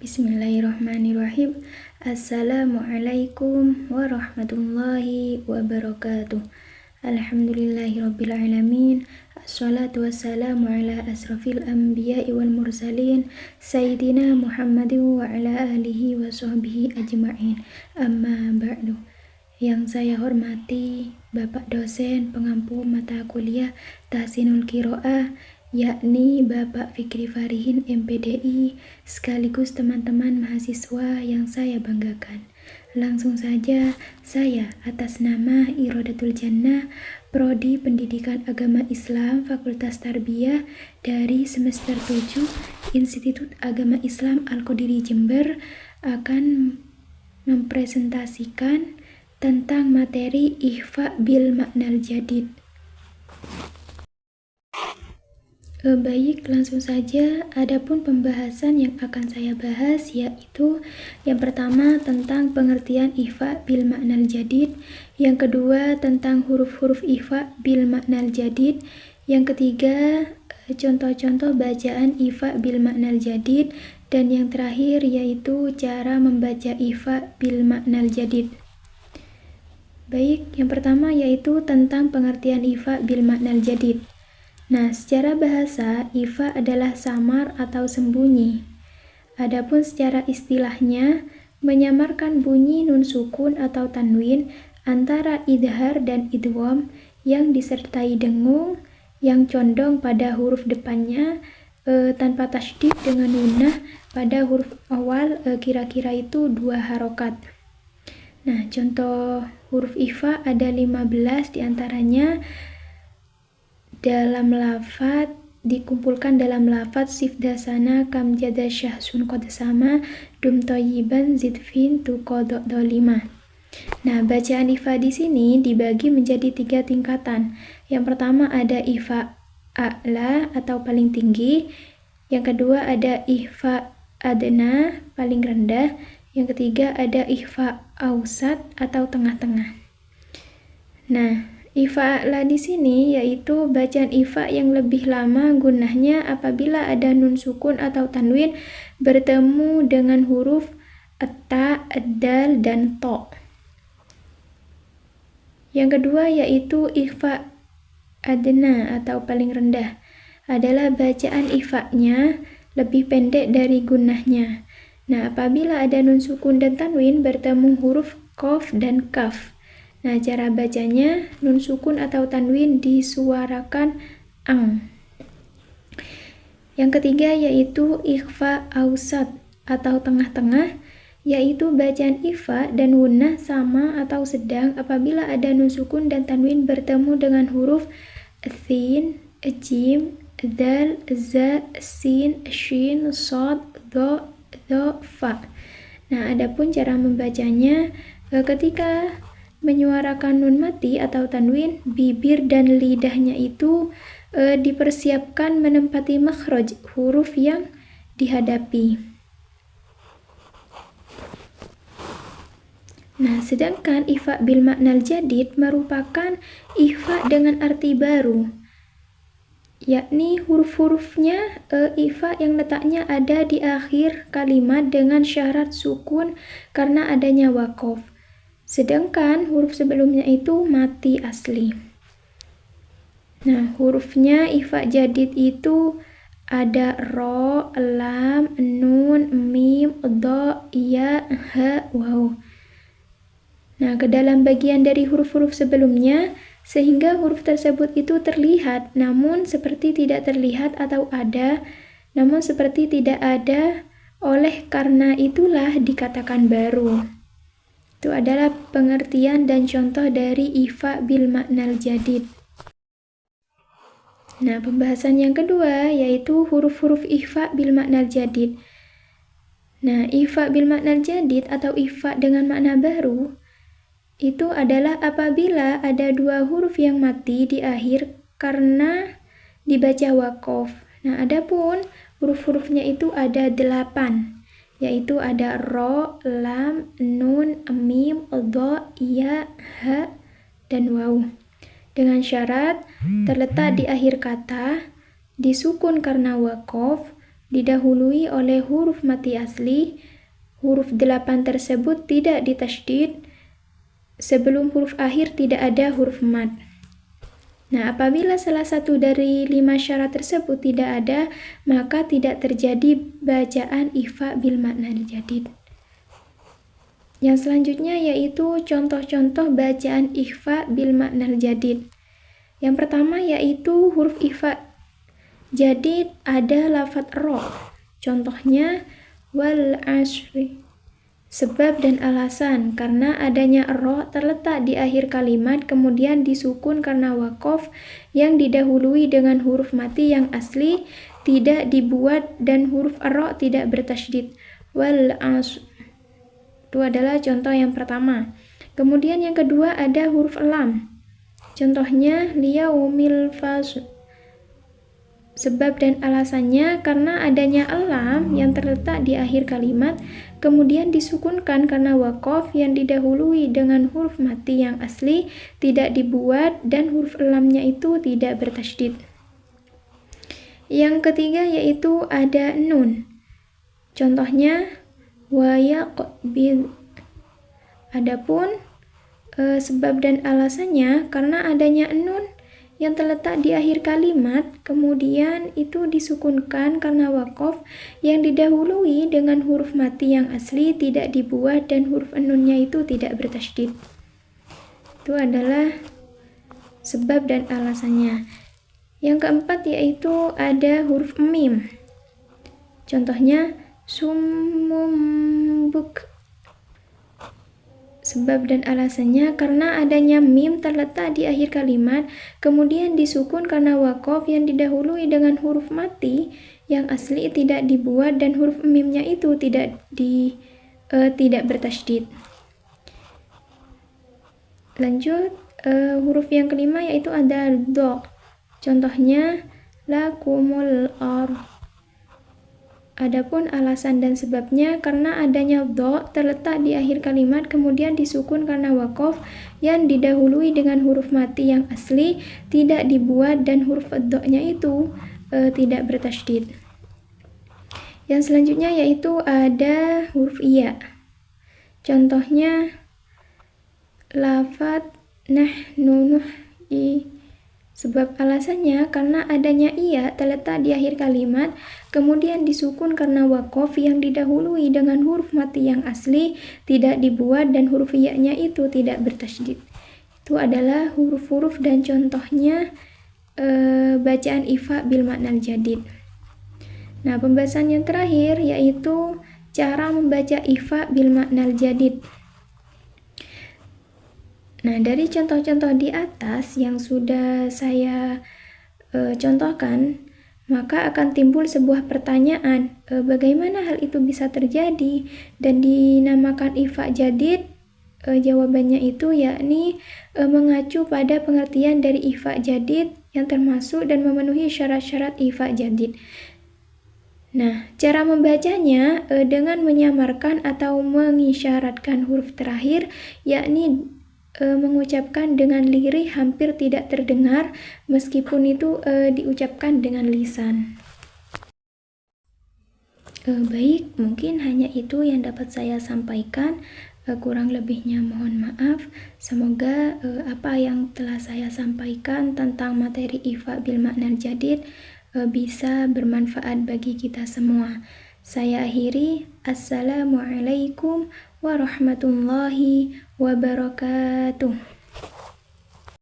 Bismillahirrahmanirrahim. Assalamualaikum warahmatullahi wabarakatuh. Alhamdulillahirrabbilalamin. Assalatu wassalamu ala asrafil anbiya'i wal mursalin Sayyidina Muhammadin wa ala alihi wa sahbihi ajma'in. Amma ba'du. Yang saya hormati Bapak dosen pengampu mata kuliah Tahsinul Qiraah, yakni Bapak Fikri Farihin MPDI, sekaligus teman-teman mahasiswa yang saya banggakan. Langsung saja, saya atas nama Irodatul Jannah, Prodi Pendidikan Agama Islam Fakultas Tarbiyah dari semester 7 Institut Agama Islam Al-Qadiri Jember akan mempresentasikan tentang materi Ihfa bil Ma'nal Jadid. Baik, langsung saja. Adapun pembahasan yang akan saya bahas yaitu yang pertama tentang pengertian Ihfa bil Ma'nal Jadid, yang kedua tentang huruf-huruf Ihfa bil Ma'nal Jadid, yang ketiga contoh-contoh bacaan Ihfa bil Ma'nal Jadid, dan yang terakhir yaitu cara membaca Ihfa bil Ma'nal Jadid. Baik, yang pertama yaitu tentang pengertian Ihfa bil Ma'nal Jadid. Nah, secara bahasa, Ihfa adalah samar atau sembunyi. Adapun secara istilahnya, menyamarkan bunyi nun sukun atau tanwin antara idhar dan idgham yang disertai dengung yang condong pada huruf depannya tanpa tasydid dengan gunnah pada huruf awal, kira-kira itu 2 harokat. Nah, contoh huruf Ihfa ada 15 diantaranya dalam lafaz, dikumpulkan dalam lafaz sifdasana kam jada syahsun qad sama dum thayyiban zidfin tu qadok dolima. Nah, bacaan Ihfa di sini dibagi menjadi 3 tingkatan. Yang pertama ada Ihfa a'la atau paling tinggi, yang kedua ada Ihfa adna paling rendah, yang ketiga ada Ihfa ausat atau tengah-tengah. Nah, Ihfa a'la di sini yaitu bacaan Ihfa yang lebih lama gunnahnya apabila ada nun sukun atau tanwin bertemu dengan huruf ta, dal, dan to. Yang kedua yaitu Ihfa adna atau paling rendah, adalah bacaan Ihfa-nya lebih pendek dari gunnahnya. Nah, apabila ada nun sukun dan tanwin bertemu huruf qaf dan kaf. Nah, cara bacanya nun sukun atau tanwin disuarakan ang. Yang ketiga yaitu Ihfa ausat atau tengah-tengah, yaitu bacaan Ihfa dan gunnah sama atau sedang apabila ada nun sukun dan tanwin bertemu dengan huruf tsin, jim, dal, za, sin, shin, shad, dha, fa. Nah, adapun cara membacanya ketika menyuarakan nun mati atau tanwin, bibir dan lidahnya itu dipersiapkan menempati makhraj huruf yang dihadapi. Nah, sedangkan Ihfa bil Ma'nal Jadid merupakan Ihfa dengan arti baru, yakni huruf-hurufnya Ihfa yang letaknya ada di akhir kalimat dengan syarat sukun karena adanya waqaf. Sedangkan huruf sebelumnya itu mati asli. Nah, hurufnya Ihfa Jadid itu ada ro, lam, nun, mim, dha, ya, ha, waw. Nah, ke dalam bagian dari huruf-huruf sebelumnya, sehingga huruf tersebut itu terlihat, namun seperti tidak terlihat, atau ada, namun seperti tidak ada, oleh karena itulah dikatakan baru. Itu adalah pengertian dan contoh dari Ihfa bil Ma'nal Jadid. Nah, pembahasan yang kedua yaitu huruf-huruf Ihfa bil Ma'nal Jadid. Nah, Ihfa bil Ma'nal Jadid atau Ihfa dengan makna baru itu adalah apabila ada 2 huruf yang mati di akhir karena dibaca waqaf. Nah, adapun huruf-hurufnya itu ada 8, yaitu ada ro, lam, nun, mim, dha, ya, ha, dan waw. Dengan syarat terletak di akhir kata, disukun karena waqaf, didahului oleh huruf mati asli, huruf 8 tersebut tidak ditasydid, sebelum huruf akhir tidak ada huruf mad. Nah, apabila salah satu dari 5 syarat tersebut tidak ada, maka tidak terjadi bacaan ikhfa bil makna jadid. Yang selanjutnya yaitu contoh-contoh bacaan ikhfa bil makna jadid. Yang pertama yaitu huruf ikhfa jadid ada lafadz ro. Contohnya wal asri. Sebab dan alasan, karena adanya ro terletak di akhir kalimat kemudian disukun karena wakof yang didahului dengan huruf mati yang asli tidak dibuat dan huruf ro tidak bertasydid. Wal asri. Itu adalah contoh yang pertama. Kemudian yang kedua ada huruf lam. Contohnya liyaumil fasl. Sebab dan alasannya karena adanya lam yang terletak di akhir kalimat kemudian disukunkan karena wakof yang didahului dengan huruf mati yang asli tidak dibuat dan huruf lamnya itu tidak bertasydid. Yang ketiga yaitu ada nun. Contohnya wa yaqbil. Adapun sebab dan alasannya karena adanya nun yang terletak di akhir kalimat kemudian itu disukunkan karena wakof yang didahului dengan huruf mati yang asli tidak dibuat dan huruf nunnya itu tidak bertasydid. Itu adalah sebab dan alasannya. Yang keempat yaitu ada huruf mim. Contohnya summum buk. Sebab dan alasannya karena adanya mim terletak di akhir kalimat kemudian disukun karena wakof yang didahului dengan huruf mati yang asli tidak dibuat dan huruf mimnya itu tidak bertasydid. Lanjut huruf yang kelima yaitu ada do. Contohnya lakumul ar. Adapun alasan dan sebabnya karena adanya do terletak di akhir kalimat kemudian disukun karena wakof yang didahului dengan huruf mati yang asli tidak dibuat dan huruf do-nya itu tidak bertasydid. Yang selanjutnya yaitu ada huruf iya. Contohnya lafadz nahnu nuhyi. Sebab alasannya karena adanya iya terletak di akhir kalimat kemudian disukun karena wakof yang didahului dengan huruf mati yang asli tidak dibuat dan huruf iya-nya itu tidak bertasydid. Itu adalah huruf-huruf dan contohnya bacaan ikhfa bil makna jadid. Nah, pembahasan yang terakhir yaitu cara membaca ikhfa bil makna jadid. Nah, dari contoh-contoh di atas yang sudah saya contohkan, maka akan timbul sebuah pertanyaan, bagaimana hal itu bisa terjadi dan dinamakan ikhfa jadid? Jawabannya itu yakni mengacu pada pengertian dari ikhfa jadid yang termasuk dan memenuhi syarat-syarat ikhfa jadid. Nah, cara membacanya dengan menyamarkan atau mengisyaratkan huruf terakhir, yakni mengucapkan dengan lirih hampir tidak terdengar meskipun itu diucapkan dengan lisan. Baik, mungkin hanya itu yang dapat saya sampaikan. Kurang lebihnya mohon maaf. Semoga apa yang telah saya sampaikan tentang materi ikhfa bil makna jadid bisa bermanfaat bagi kita semua. Saya akhiri. Assalamualaikum warahmatullahi wabarakatuh.